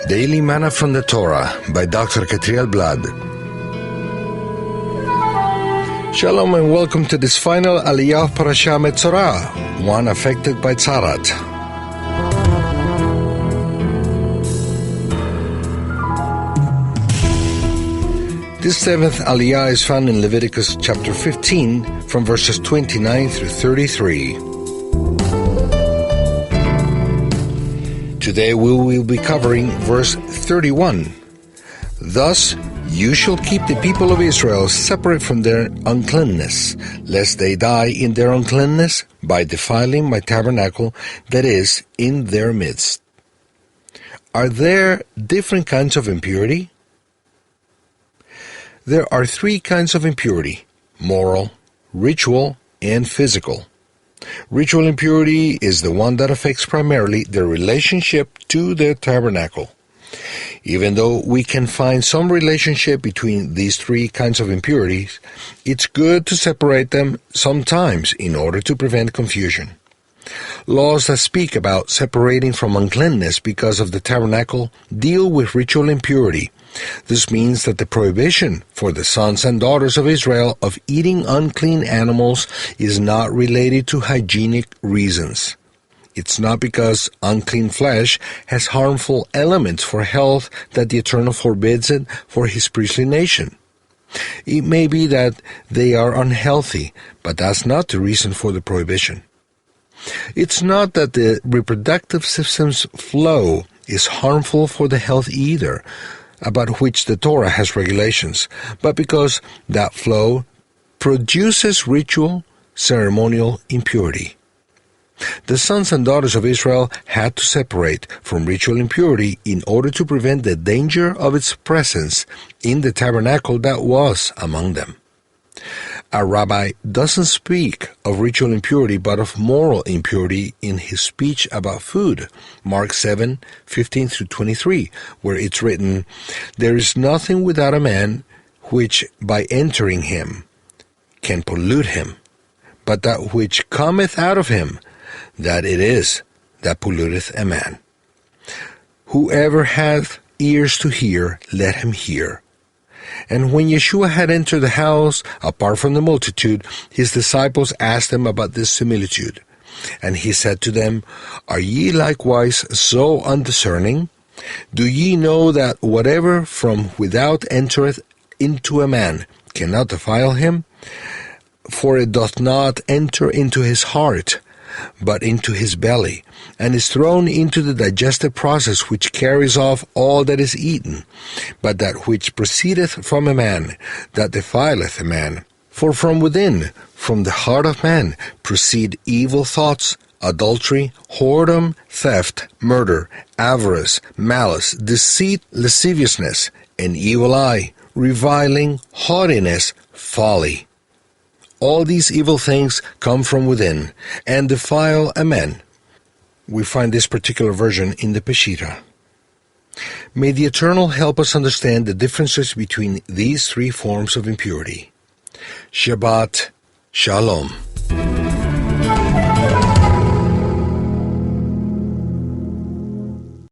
Daily Manna from the Torah by Dr. Ketriel Blad. Shalom and welcome to this final Aliyah of Parashat Metzora, one affected by Tzarat. This seventh Aliyah is found in Leviticus chapter 15 from verses 29 through 33. Today we will be covering verse 31. Thus you shall keep the people of Israel separate from their uncleanness, lest they die in their uncleanness by defiling my tabernacle that is in their midst. Are there different kinds of impurity? There are three kinds of impurity: moral, ritual, and physical. Ritual impurity is the one that affects primarily the relationship to the tabernacle. Even though we can find some relationship between these three kinds of impurities, it's good to separate them sometimes in order to prevent confusion. Laws that speak about separating from uncleanness because of the tabernacle deal with ritual impurity. This means that the prohibition for the sons and daughters of Israel of eating unclean animals is not related to hygienic reasons. It's not because unclean flesh has harmful elements for health that the Eternal forbids it for His priestly nation. It may be that they are unhealthy, but that's not the reason for the prohibition. It's not that the reproductive system's flow is harmful for the health either, about which the Torah has regulations, but because that flow produces ritual, ceremonial impurity. The sons and daughters of Israel had to separate from ritual impurity in order to prevent the danger of its presence in the tabernacle that was among them. A rabbi doesn't speak of ritual impurity but of moral impurity in his speech about food, Mark 7:15 through 23, where it's written, "There is nothing without a man which by entering him can pollute him, but that which cometh out of him, that it is that polluteth a man. Whoever hath ears to hear, let him hear." And when Yeshua had entered the house, apart from the multitude, his disciples asked him about this similitude. And he said to them, "Are ye likewise so undiscerning? Do ye know that whatever from without entereth into a man cannot defile him? For it doth not enter into his heart, but into his belly, and is thrown into the digestive process, which carries off all that is eaten. But that which proceedeth from a man, that defileth a man. For from within, from the heart of man, proceed evil thoughts, adultery, whoredom, theft, murder, avarice, malice, deceit, lasciviousness, an evil eye, reviling, haughtiness, folly. All these evil things come from within, and defile a man." We find this particular version in the Peshitta. May the Eternal help us understand the differences between these three forms of impurity. Shabbat Shalom.